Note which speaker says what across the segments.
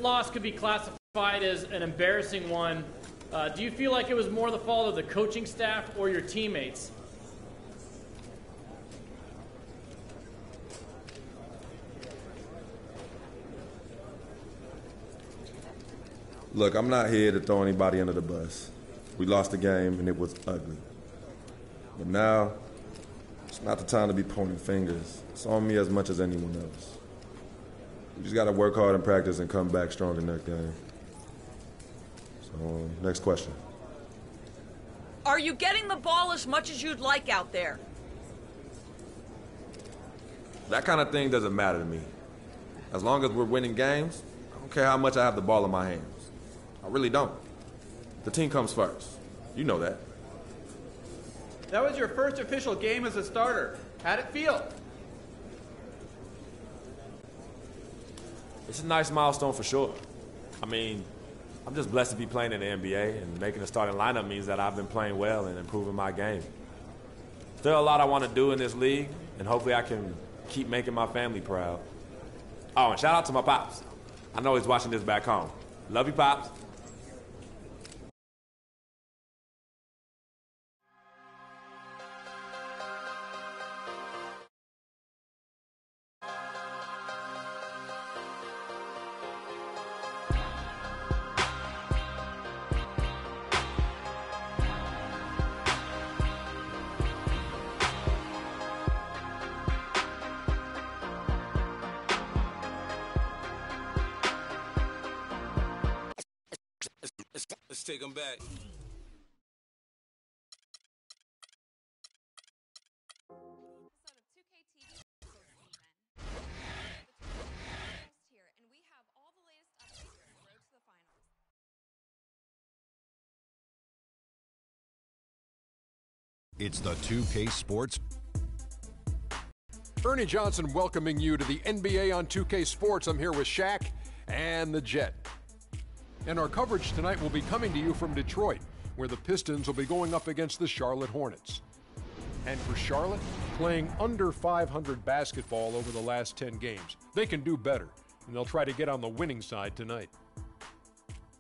Speaker 1: loss could be classified as an embarrassing one. Do you feel like it was more the fault of the coaching staff or your teammates?
Speaker 2: Look, I'm not here to throw anybody under the bus. We lost the game, and it was ugly. But now, it's not the time to be pointing fingers. It's on me as much as anyone else. We just got to work hard in practice and come back stronger next game. So, next question.
Speaker 3: Are you getting the ball as much as you'd like out there?
Speaker 2: That kind of thing doesn't matter to me. As long as we're winning games, I don't care how much I have the ball in my hands. I really don't. The team comes first. You know that.
Speaker 4: That was your first official game as a starter. How'd it feel?
Speaker 5: It's a nice milestone for sure. I mean, I'm just blessed to be playing in the NBA, and making the starting lineup means that I've been playing well and improving my game. Still a lot I want to do in this league, and hopefully I can keep making my family proud. Oh, and shout out to my pops. I know he's watching this back home. Love you, Pops.
Speaker 6: Let's take them back.
Speaker 7: It's the 2K Sports.
Speaker 8: Ernie Johnson welcoming you to the NBA on 2K Sports. I'm here with Shaq and the Jet. And our coverage tonight will be coming to you from Detroit, where the Pistons will be going up against the Charlotte Hornets. And for Charlotte, playing under 500 basketball over the last 10 games. They can do better, and they'll try to get on the winning side tonight.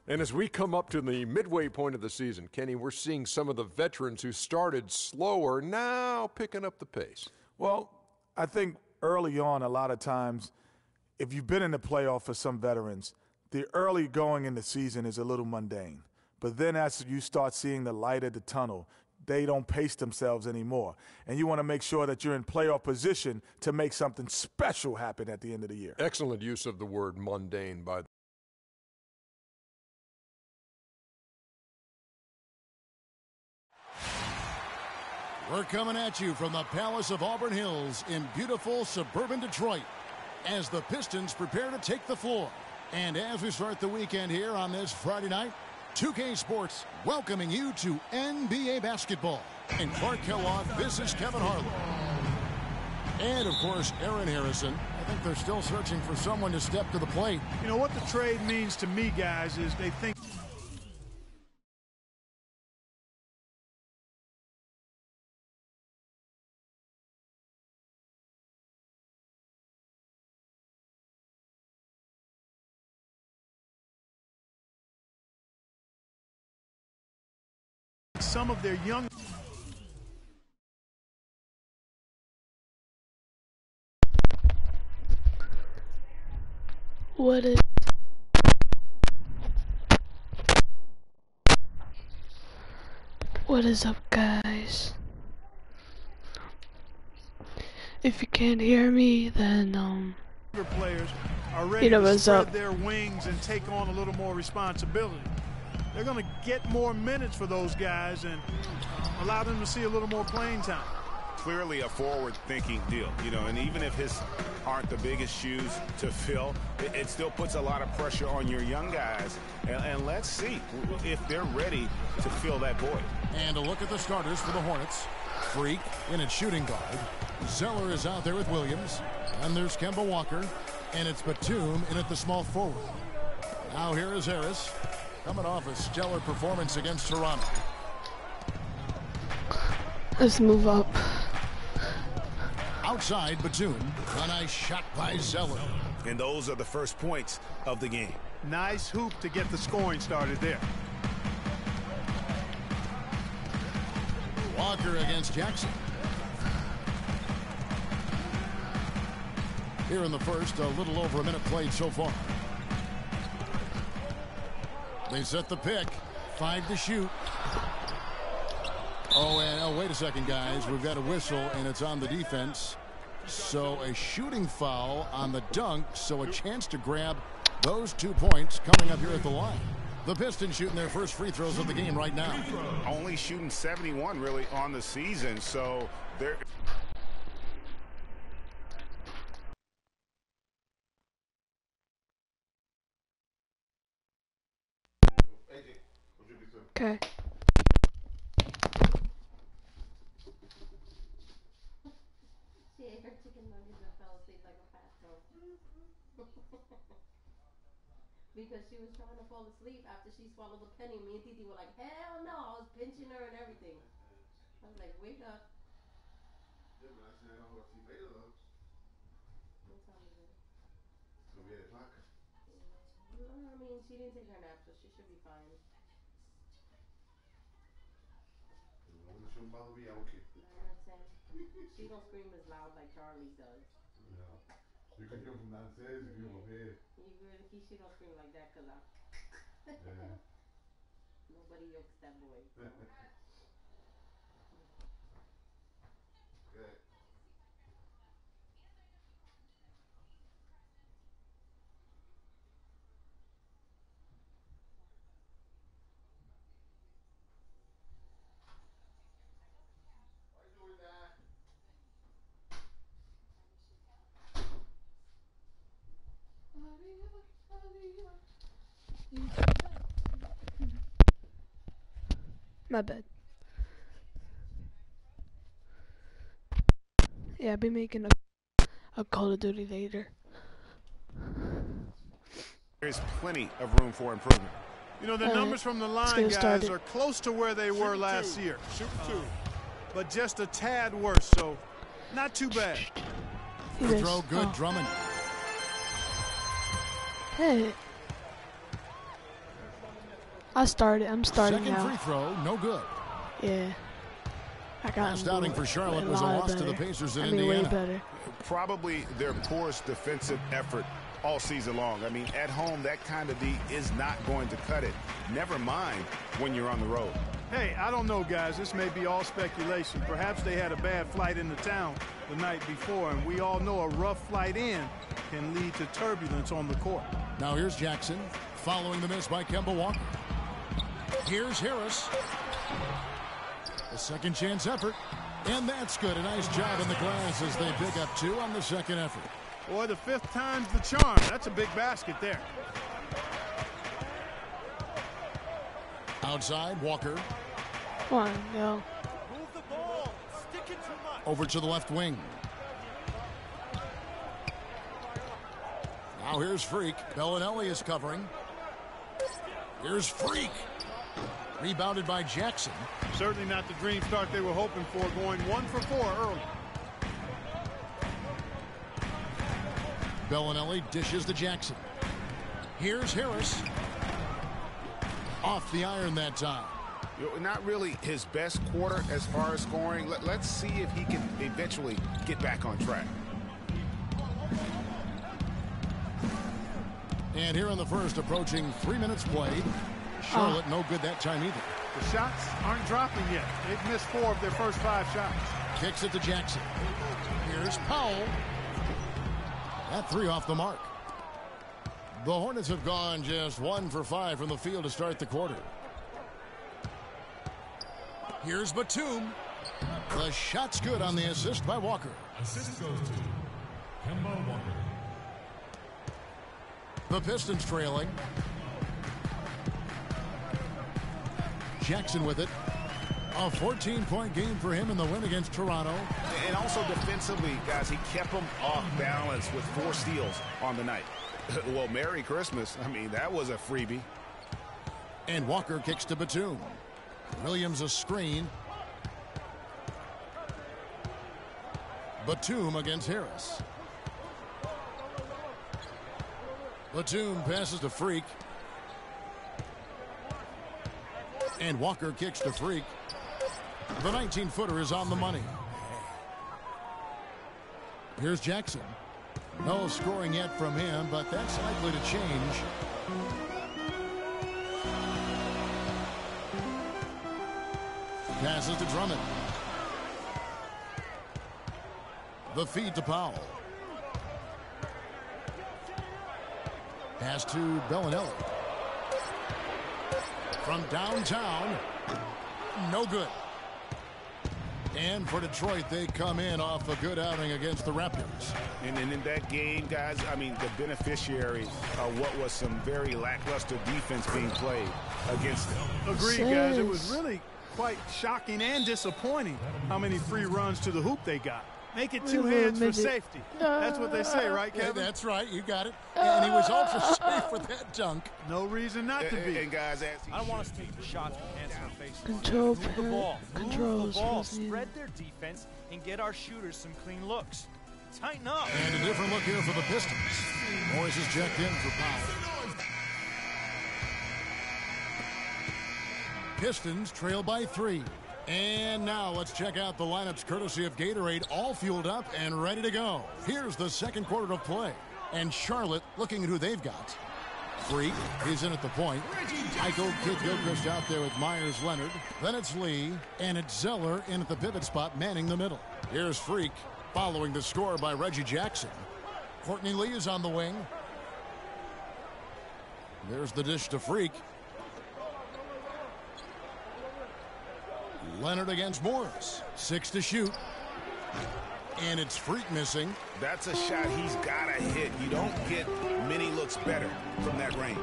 Speaker 8: And as we come up to the midway point of the season, Kenny, we're seeing some of the veterans who started slower now picking up the pace.
Speaker 9: Well, I think early on, a lot of times, if you've been in the playoff for some veterans, the early going in the season is a little mundane. But then as you start seeing the light at the tunnel, they don't pace themselves anymore. And you want to make sure that you're in playoff position to make something special happen at the end of the year.
Speaker 8: Excellent use of the word mundane, by the way.
Speaker 7: We're coming at you from the Palace of Auburn Hills in beautiful suburban Detroit as the Pistons prepare to take the floor. And as we start the weekend here on this Friday night, 2K Sports welcoming you to NBA basketball. And Clark Kellogg, this is Kevin Harlan. And, of course, Aaron Harrison. I think they're still searching for someone to step to the plate.
Speaker 10: You know, what the trade means to me, guys, is they think some of their young.
Speaker 11: What is up, guys? If you can't hear me, then
Speaker 10: Players are ready to spread their wings and take on a little more responsibility. They're going to get more minutes for those guys and allow them to see a little more playing time.
Speaker 12: Clearly a forward-thinking deal, you know, and even if his aren't the biggest shoes to fill, it still puts a lot of pressure on your young guys. And let's see if they're ready to fill that void.
Speaker 7: And a look at the starters for the Hornets. Freak in at shooting guard. Zeller is out there with Williams. And there's Kemba Walker. And it's Batum in at the small forward. Now here is Harris, coming off a stellar performance against Toronto.
Speaker 11: Let's move up.
Speaker 7: Outside Batum. A nice shot by Zeller.
Speaker 12: And those are the first points of the game.
Speaker 10: Nice hoop to get the scoring started there.
Speaker 7: Walker against Jackson. Here in the first, a little over a minute played so far. They set the pick. 5 to shoot. Oh, wait a second, guys. We've got a whistle, and it's on the defense. So a shooting foul on the dunk, so a chance to grab those 2 points coming up here at the line. The Pistons shooting their first free throws of the game right now.
Speaker 12: Only shooting 71 really on the season, so they're...
Speaker 11: Okay.
Speaker 13: She ate her chicken nuggets and fell asleep like a fat girl. Because she was trying to fall asleep after she swallowed the penny. Me and Titi were like, hell no. I was pinching her and everything. I was like, wake up. What time is it? No, I mean, she didn't take her nap, so she should be fine. 9 or 10. She don't scream as loud like Charlie does.
Speaker 14: No. You can hear from downstairs, you can hear from up here.
Speaker 13: She don't scream like that because
Speaker 14: Yeah.
Speaker 13: Nobody yokes that boy. So.
Speaker 14: Good.
Speaker 11: My bad. Yeah, I'll be making a Call of Duty later.
Speaker 12: There's plenty of room for improvement.
Speaker 10: You know, the numbers from the line, guys, are close to where they were last year. But just a tad worse, so not too bad.
Speaker 7: Throw good, Drummond.
Speaker 11: Hey. I'm starting
Speaker 7: Second
Speaker 11: now.
Speaker 7: free throw, no good.
Speaker 11: Yeah. I got
Speaker 7: Last outing for Charlotte was a loss to the Pacers in Indiana.
Speaker 11: Way better.
Speaker 12: Probably their poorest defensive effort all season long. I mean, at home, that kind of D is not going to cut it. Never mind when you're on the road.
Speaker 10: Hey, I don't know, guys. This may be all speculation. Perhaps they had a bad flight into town the night before, and we all know a rough flight in can lead to turbulence on the court.
Speaker 7: Now here's Jackson following the miss by Kemba Walker. Here's Harris. A second chance effort. And that's good. A nice job in the glass as they pick up 2 on the second effort.
Speaker 10: Boy, the 5th time's the charm. That's a big basket there.
Speaker 7: Outside, Walker.
Speaker 11: Come on, go.
Speaker 15: Move the ball. Stick it too much.
Speaker 7: Over to the left wing. Now here's Freak. Bellinelli is covering. Here's Freak. Rebounded by Jackson.
Speaker 10: Certainly not the dream start they were hoping for, going 1 for 4 early.
Speaker 7: Bellinelli dishes to Jackson. Here's Harris. Off the iron that time.
Speaker 12: Not really his best quarter as far as scoring. Let's see if he can eventually get back on track.
Speaker 7: And here in the first, approaching 3 minutes played. Charlotte no good that time either.
Speaker 10: The shots aren't dropping yet. They've missed 4 of their first 5 shots.
Speaker 7: Kicks it to Jackson. Here's Powell. That 3 off the mark. The Hornets have gone just 1 for 5 from the field to start the quarter. Here's Batum. The shot's good on the assist by Walker.
Speaker 16: Assist goes to Kemba Walker.
Speaker 7: The Pistons trailing. Jackson with it. A 14-point game for him in the win against Toronto.
Speaker 12: And also defensively, guys, he kept them off balance with 4 steals on the night. Well, Merry Christmas. I mean, that was a freebie.
Speaker 7: And Walker kicks to Batum. Williams a screen. Batum against Harris. Batum passes to Freak. And Walker kicks to Freak. The 19-footer is on the money. Here's Jackson. No scoring yet from him, but that's likely to change. Passes to Drummond. The feed to Powell. Pass to Bellinelli. From downtown. No good. And for Detroit, they come in off a good outing against the Raptors.
Speaker 12: And in that game, guys, I mean, the beneficiary of what was some very lackluster defense being played against them.
Speaker 10: Agreed, guys. It was really quite shocking and disappointing how many free runs to the hoop they got. Make it two hands for safety. That's what they say, right, Kevin?
Speaker 7: Yeah, that's right. You got it. And he was ultra safe with that dunk.
Speaker 10: No reason not to be.
Speaker 12: And guys,
Speaker 15: I don't want us to take the shots with hands in our faces.
Speaker 11: Control
Speaker 15: Move the ball.
Speaker 11: controls.
Speaker 15: Move the ball. Spread their defense and get our shooters some clean looks. Tighten up.
Speaker 7: And a different look here for the Pistons. Morris is checked in for Powell. Pistons trail by 3. And now let's check out the lineups courtesy of Gatorade, all fueled up and ready to go. Here's the second quarter of play. And Charlotte looking at who they've got. Freak is in at the point. Eichel, Kid Gilchrist out there with Myers Leonard. Then it's Lee. And it's Zeller in at the pivot spot, manning the middle. Here's Freak following the score by Reggie Jackson. Courtney Lee is on the wing. There's the dish to Freak. Leonard against Morris. 6 to shoot. And it's Freak missing.
Speaker 12: That's a shot he's got to hit. You don't get many looks better from that range.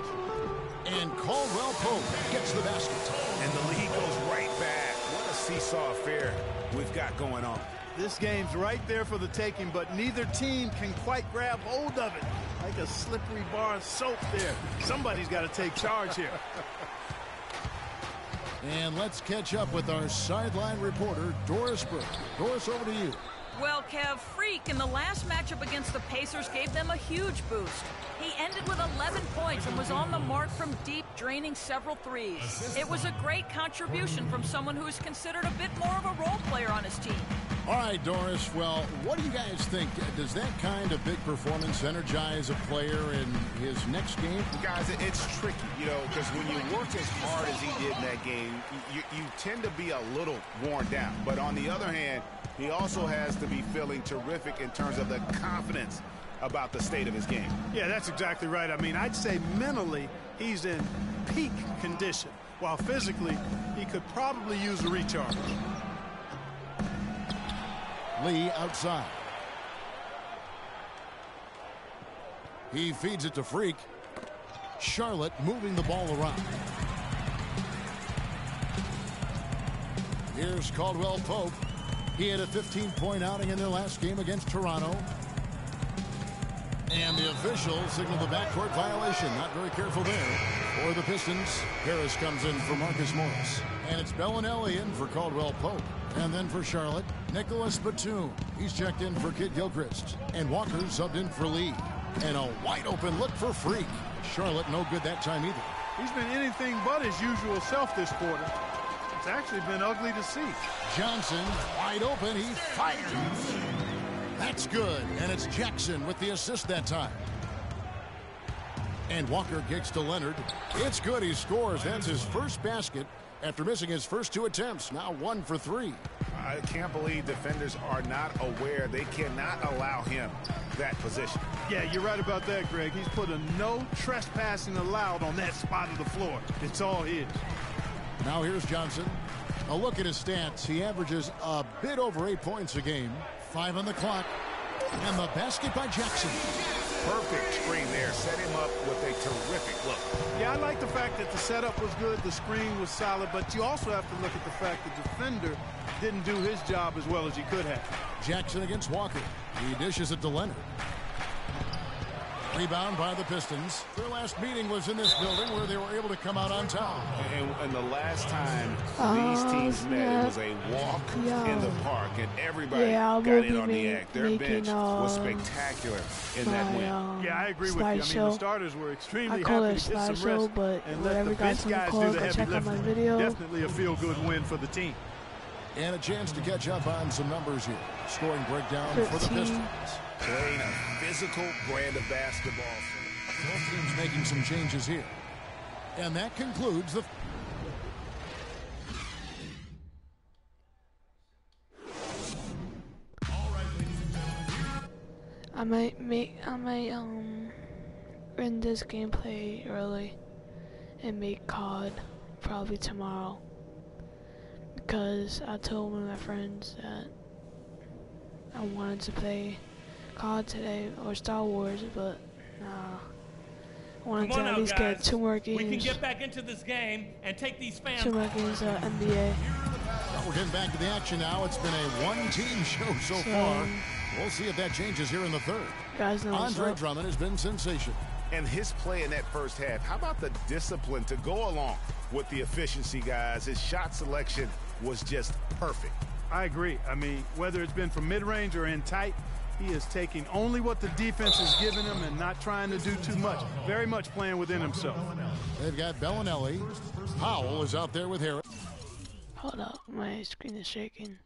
Speaker 7: And Caldwell Pope gets the basket.
Speaker 12: And the lead goes right back. What a seesaw affair we've got going on.
Speaker 10: This game's right there for the taking, but neither team can quite grab hold of it. Like a slippery bar of soap there. Somebody's got to take charge here.
Speaker 7: And let's catch up with our sideline reporter, Doris Burke. Doris, over to you.
Speaker 3: Well, Kev, Freak in the last matchup against the Pacers gave them a huge boost. He ended with 11 points and was on the mark from deep, draining several threes. It was a great contribution from someone who is considered a bit more of a role player on his team.
Speaker 7: All right, Doris, well, what do you guys think? Does that kind of big performance energize a player in his next game?
Speaker 12: Guys, it's tricky, you know, because when you work as hard as he did in that game, you tend to be a little worn down. But on the other hand, he also has to be feeling terrific in terms of the confidence about the state of his game.
Speaker 10: Yeah, that's exactly right. I mean, I'd say mentally he's in peak condition, while physically he could probably use a recharge.
Speaker 7: Lee outside. He feeds it to Freak. Charlotte moving the ball around. Here's Caldwell Pope. He had a 15-point outing in their last game against Toronto. And the official signaled the backcourt violation. Not very careful there. For the Pistons, Harris comes in for Marcus Morris. And it's Bellinelli in for Caldwell Pope. And then for Charlotte, Nicholas Batum. He's checked in for Kid Gilchrist. And Walker subbed in for Lee. And a wide open look for Freak. Charlotte no good that time either.
Speaker 10: He's been anything but his usual self this quarter. It's actually been ugly to see.
Speaker 7: Johnson wide open. He fires. That's good. And it's Jackson with the assist that time. And Walker kicks to Leonard. It's good. He scores. That's his first basket after missing his first 2 attempts. Now 1 for 3.
Speaker 12: I can't believe defenders are not aware. They cannot allow him that position.
Speaker 10: Yeah, you're right about that, Greg. He's put a no trespassing allowed on that spot of the floor. It's all his.
Speaker 7: Now here's Johnson. A look at his stats. He averages a bit over 8 points a game. 5 on the clock. And the basket by Jackson.
Speaker 12: Perfect screen there. Set him up with a terrific look.
Speaker 10: Yeah, I like the fact that the setup was good, the screen was solid, but you also have to look at the fact the defender didn't do his job as well as he could have.
Speaker 7: Jackson against Walker. He dishes it to Leonard. Rebound by the Pistons. Their last meeting was in this building where they were able to come out on top.
Speaker 12: And the last time these teams met, it was a walk in the park, and everybody got in on the act. Their bench was spectacular in that win.
Speaker 10: Yeah, I agree with you. I mean, the starters were extremely happy to get some rest and let the bench guys do the heavy lifting. Definitely a feel-good win for the team.
Speaker 7: And a chance to catch up on some numbers here. Scoring breakdown for the Pistons.
Speaker 12: Playing a physical brand of basketball.
Speaker 7: Both teams making some changes here. And that concludes the...
Speaker 11: I might end this gameplay early and make COD probably tomorrow, because I told one of my friends that I wanted to play COD today or Star Wars, but I wanted to at least get 2 more games.
Speaker 17: We can get back into this game and take these fans.
Speaker 11: 2 more games NBA.
Speaker 7: Well, we're getting back to the action now. It's been a one-team show so far. We'll see if that changes here in the third.
Speaker 11: Guys know
Speaker 7: Andre Drummond has been sensational.
Speaker 12: And his play in that first half, how about the discipline to go along with the efficiency, guys? His shot selection was just perfect.
Speaker 10: I agree. I mean, whether it's been from mid-range or in tight, he is taking only what the defense is giving him and not trying to do too much. Very much playing within himself.
Speaker 7: They've got Bellinelli. Powell is out there with Harris.
Speaker 11: Hold up, my screen is shaking.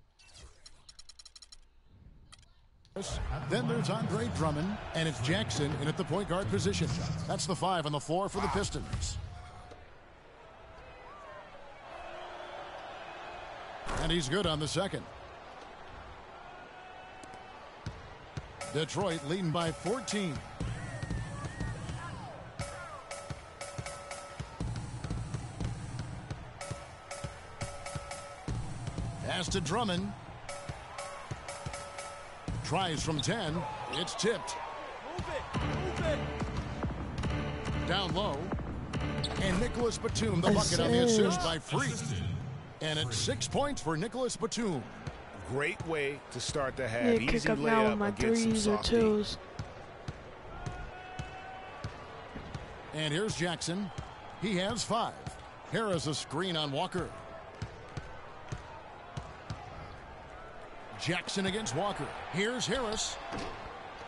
Speaker 7: Then there's Andre Drummond, and it's Jackson in at the point guard position. That's the 5 on the floor for the Pistons. And he's good on the second. Detroit leading by 14. Pass to Drummond. Tries from 10. It's tipped.
Speaker 17: Move it.
Speaker 7: Down low. And Nicholas Batum, the bucket on the assist by Freak. And it's 6 points for Nicholas Batum.
Speaker 12: Great way to start the half.
Speaker 11: Yeah, kick up now with my 3s or 2s.
Speaker 7: And here's Jackson. He has 5. Harris a screen on Walker. Jackson against Walker. Here's Harris.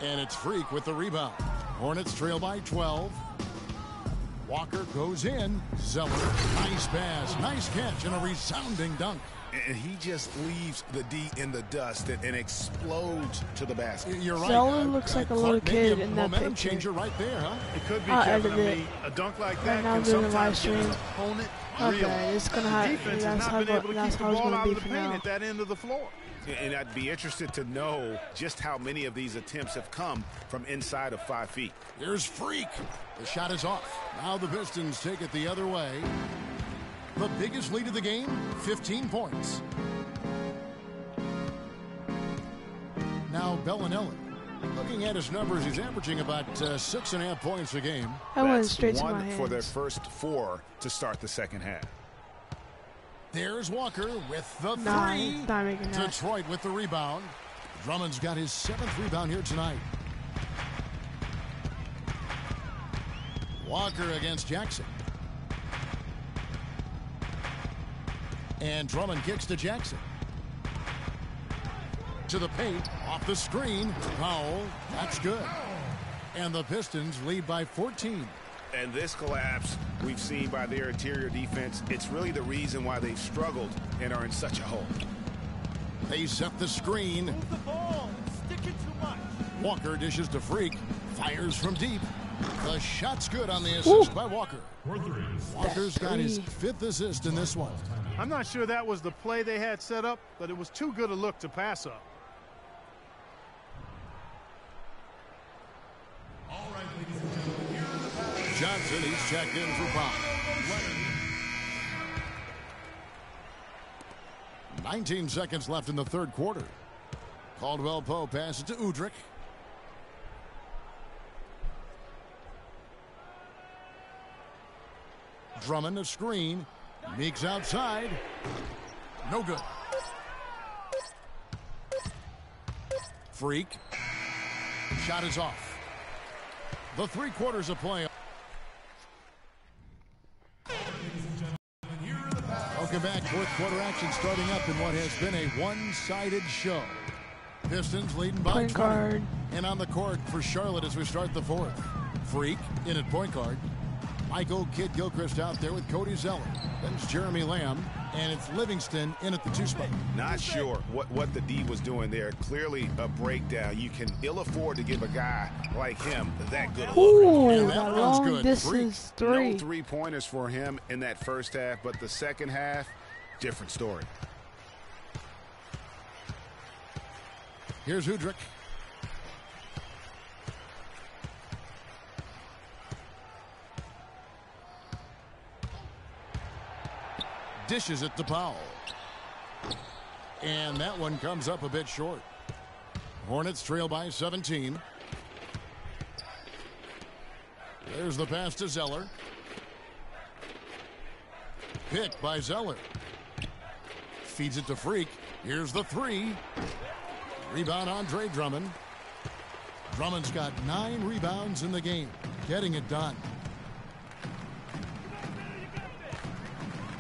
Speaker 7: And it's Freak with the rebound. Hornets trail by 12. Walker goes in. Zeller. Nice pass. Nice catch and a resounding dunk.
Speaker 12: And he just leaves the D in the dust and explodes to the basket.
Speaker 7: You're right.
Speaker 11: Zeller looks like a little kid in that
Speaker 7: momentum
Speaker 11: picture.
Speaker 7: Changer right there, huh?
Speaker 10: It could be,
Speaker 11: I'll
Speaker 10: Kevin.
Speaker 11: edit
Speaker 10: I mean, a dunk like that
Speaker 11: now
Speaker 10: can
Speaker 11: doing a live
Speaker 10: sometimes give
Speaker 11: stream.
Speaker 10: an opponent
Speaker 11: Okay, it's gonna have.
Speaker 10: defense has not been able to keep the ball out of the paint at that end of the floor.
Speaker 12: And I'd be interested to know just how many of these attempts have come from inside of 5 feet.
Speaker 7: Here's Freak. The shot is off. Now the Pistons take it the other way. The biggest lead of the game, 15 points. Now Bellinelli. Looking at his numbers, he's averaging about 6.5 points a game.
Speaker 11: I went straight to my
Speaker 12: One
Speaker 11: hands.
Speaker 12: for their first 4 to start the second half.
Speaker 7: There's Walker with the 3.
Speaker 11: Not making that.
Speaker 7: Detroit with the rebound. Drummond's got his 7th rebound here tonight. Walker against Jackson. And Drummond kicks to Jackson. To the paint, off the screen. Powell, that's good. And the Pistons lead by 14.
Speaker 12: And this collapse we've seen by their interior defense, it's really the reason why they've struggled and are in such a hole.
Speaker 7: They set the screen.
Speaker 17: Move the ball. Stick it too much.
Speaker 7: Walker dishes to Freak. Fires from deep. The shot's good on the assist by Walker. Walker's got his 5th assist in this one.
Speaker 10: I'm not sure that was the play they had set up, but it was too good a look to pass up.
Speaker 16: All right, ladies and gentlemen, here are the Pistons.
Speaker 7: Johnson, he's checked in for foul. 19 seconds left in the third quarter. Caldwell Poe passes to Udrich. Drummond a screen. Meeks outside. No good. Freak. Shot is off. The 3 quarters of play. Welcome back. Fourth quarter action starting up in what has been a one-sided show. Pistons leading by 20. And on the court for Charlotte as we start the fourth. Freak in at point guard. Michael Kidd-Gilchrist out there with Cody Zeller. Then it's Jeremy Lamb. And it's Livingston in at the 2 spot.
Speaker 12: Not sure what the D was doing there. Clearly a breakdown. You can ill afford to give a guy like him that good a look.
Speaker 11: Ooh,
Speaker 7: that one's good.
Speaker 11: This is 3.
Speaker 12: No 3-pointers for him in that first half, but the second half, different story.
Speaker 7: Here's Udrich. Dishes it to Powell. And that one comes up a bit short. Hornets trail by 17. There's the pass to Zeller. Picked by Zeller. Feeds it to Freak. Here's the 3. Rebound Andre Drummond. Drummond's got 9 rebounds in the game. Getting it done.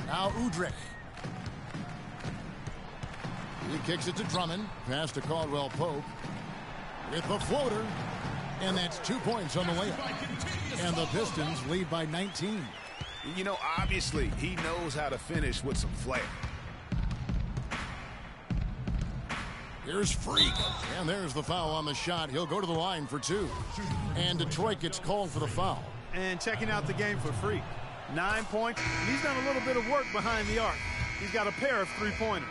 Speaker 7: Now Udrich. He kicks it to Drummond. Pass to Caldwell Pope. With the floater. And that's 2 points on the layup. And the Pistons lead by 19.
Speaker 12: You know, obviously, he knows how to finish with some flair.
Speaker 7: Here's Freak. And there's the foul on the shot. He'll go to the line for 2. And Detroit gets called for the foul.
Speaker 10: And checking out the game for Freak. 9 points. He's done a little bit of work behind the arc. He's got a pair of 3-pointers.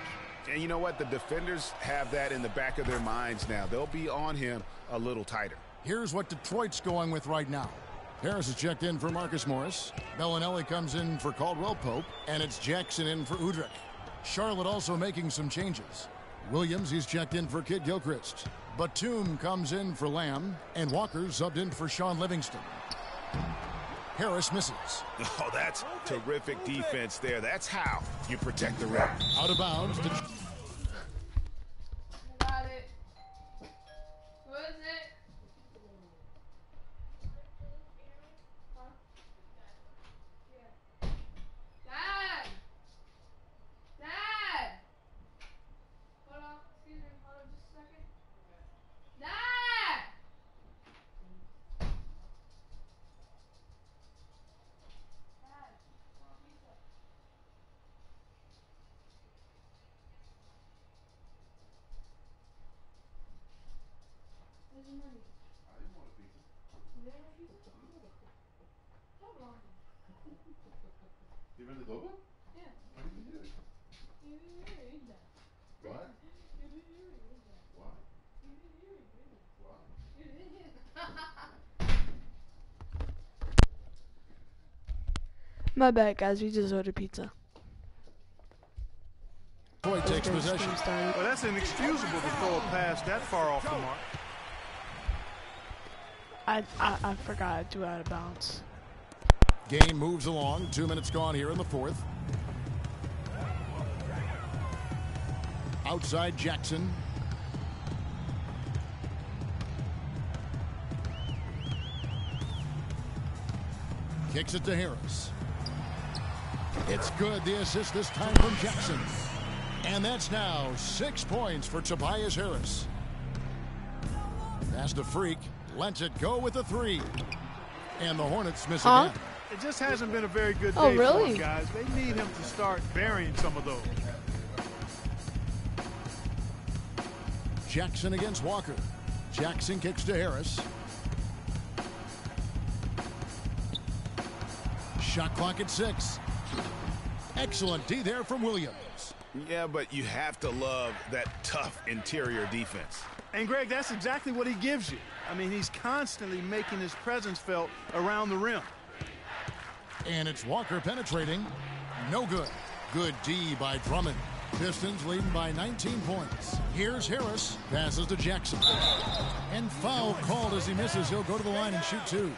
Speaker 12: And you know what? The defenders have that in the back of their minds now. They'll be on him a little tighter.
Speaker 7: Here's what Detroit's going with right now. Harris is checked in for Marcus Morris. Bellinelli comes in for Caldwell Pope. And it's Jackson in for Udrich. Charlotte also making some changes. Williams, he's checked in for Kidd-Gilchrist. Batum comes in for Lamb. And Walker subbed in for Sean Livingston. Harris misses.
Speaker 12: Oh, that's terrific defense there. That's how you protect the rim.
Speaker 7: Out of bounds.
Speaker 13: Got it. What is it? Huh? Yeah. Dad! Dad! Hold on. Excuse me. Hold on just a second. Dad!
Speaker 14: Even the Doba?
Speaker 13: Yeah.
Speaker 14: Why didn't you do it? Why? Why?
Speaker 11: My bad, guys. We just ordered pizza.
Speaker 7: Boy takes possession.
Speaker 10: Well, that's inexcusable to throw a pass that far off the mark.
Speaker 11: I forgot I threw out of bounds.
Speaker 7: Game moves along. 2 minutes gone here in the fourth. Outside Jackson. Kicks it to Harris. It's good. The assist this time from Jackson. And that's now 6 points for Tobias Harris. Pass to Freak. Lets it go with the 3. And the Hornets miss again.
Speaker 10: It just hasn't been a very good day for him, guys. They need him to start burying some of those.
Speaker 7: Jackson against Walker. Jackson kicks to Harris. Shot clock at 6. Excellent D there from Williams.
Speaker 12: Yeah, but you have to love that tough interior defense.
Speaker 10: And, Greg, that's exactly what he gives you. I mean, he's constantly making his presence felt around the rim.
Speaker 7: And it's Walker penetrating. No good. Good D by Drummond. Pistons leading by 19 points. Here's Harris. Passes to Jackson. And foul called as he misses. He'll go to the line and shoot 2.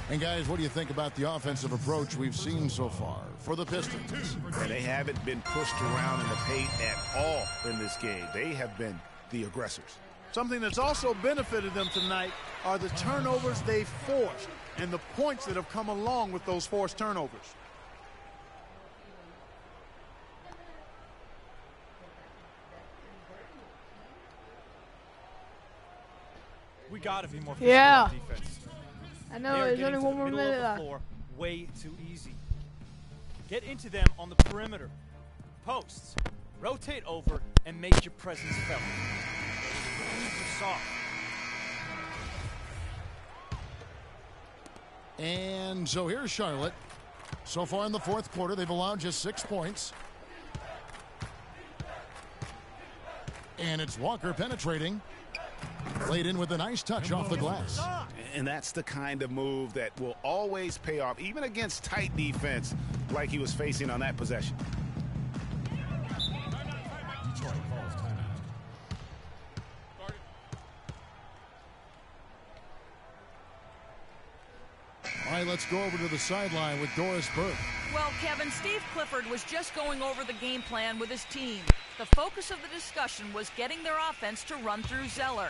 Speaker 7: And, guys, what do you think about the offensive approach we've seen so far for the Pistons?
Speaker 12: And they haven't been pushed around in the paint at all in this game. They have been the aggressors.
Speaker 10: Something that's also benefited them tonight are the turnovers they forced and the points that have come along with those forced turnovers.
Speaker 15: We got to be more
Speaker 11: physical on
Speaker 15: defense.
Speaker 11: I know, there's only one more minute left.
Speaker 15: Way too easy. Get into them on the perimeter. Posts. Rotate over and make your presence felt. Super soft.
Speaker 7: And so here's Charlotte. So far in the fourth quarter, they've allowed just 6 points. And it's Walker penetrating. Played in with a nice touch off the glass.
Speaker 12: And that's the kind of move that will always pay off, even against tight defense like he was facing on that possession.
Speaker 16: Detroit calls timeout.
Speaker 7: All right, let's go over to the sideline with Doris Burke.
Speaker 3: Well, Kevin, Steve Clifford was just going over the game plan with his team. The focus of the discussion was getting their offense to run through Zeller.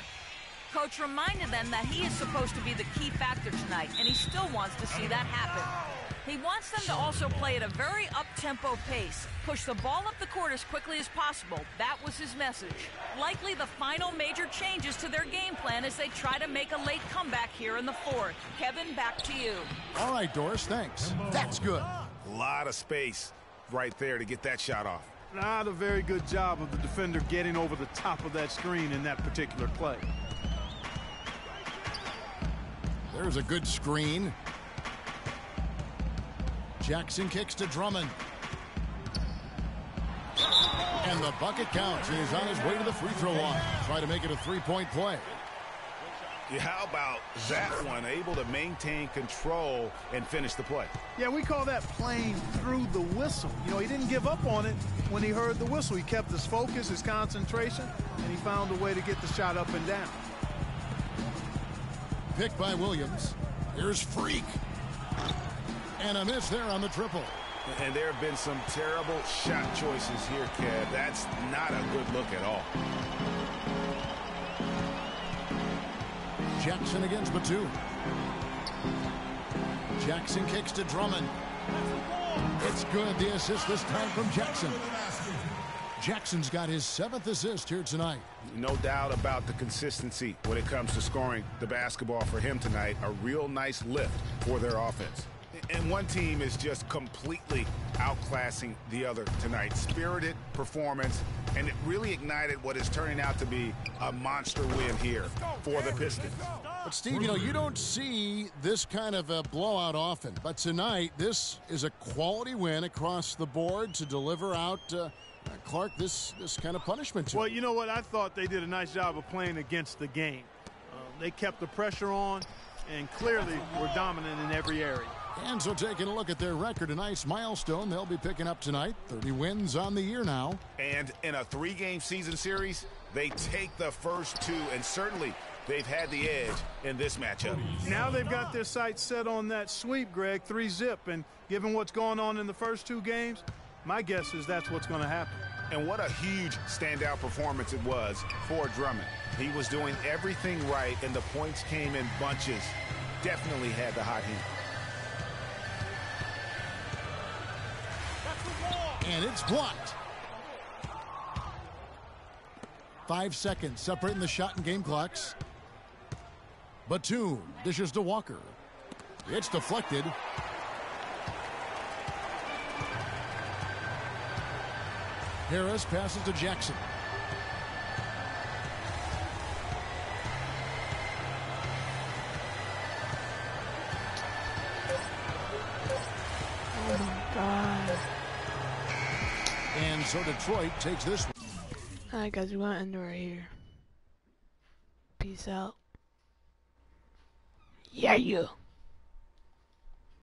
Speaker 3: Coach reminded them that he is supposed to be the key factor tonight, and he still wants to see that happen. He wants them to also play at a very up-tempo pace, push the ball up the court as quickly as possible. That was his message. Likely the final major changes to their game plan as they try to make a late comeback here in the fourth. Kevin, back to you.
Speaker 7: All right, Doris, thanks. That's good.
Speaker 12: A lot of space right there to get that shot off.
Speaker 10: Not a very good job of the defender getting over the top of that screen in that particular play.
Speaker 7: There's a good screen. Jackson kicks to Drummond. And the bucket counts. He is on his way to the free throw line. Try to make it a three-point play.
Speaker 12: Yeah, how about that one? Able to maintain control and finish the play.
Speaker 10: Yeah, we call that playing through the whistle. You know, he didn't give up on it when he heard the whistle. He kept his focus, his concentration, and he found a way to get the shot up and down.
Speaker 7: Picked by Williams. Here's Freak. And a miss there on the triple.
Speaker 12: And there have been some terrible shot choices here, Kev. That's not a good look at all.
Speaker 7: Jackson against Batum. Jackson kicks to Drummond. It's good. The assist this time from Jackson. Jackson's got his 7th assist here tonight.
Speaker 12: No doubt about the consistency when it comes to scoring the basketball for him tonight. A real nice lift for their offense. And one team is just completely outclassing the other tonight. Spirited performance, and it really ignited what is turning out to be a monster win here for the Pistons.
Speaker 7: But, Steve, you know, you don't see this kind of a blowout often. But tonight, this is a quality win across the board to deliver out Clark this kind of punishment.
Speaker 10: Well, you know what? I thought they did a nice job of playing against the game. They kept the pressure on and clearly were dominant in every area.
Speaker 7: And so taking a look at their record, a nice milestone they'll be picking up tonight. 30 wins on the year now.
Speaker 12: And in a 3-game season series, they take the first 2, and certainly they've had the edge in this matchup.
Speaker 10: Now they've got their sights set on that sweep, Greg, 3-zip. And given what's going on in the first 2 games, my guess is that's what's going to happen.
Speaker 12: And what a huge standout performance it was for Drummond. He was doing everything right, and the points came in bunches. Definitely had the hot hand.
Speaker 7: And it's blocked. 5 seconds separating the shot and game clocks. Batum dishes to Walker. It's deflected. Harris passes to Jackson.
Speaker 11: Oh my God.
Speaker 7: And so Detroit takes this one.
Speaker 11: Alright guys, we're going to end it right here. Peace out. Yeah.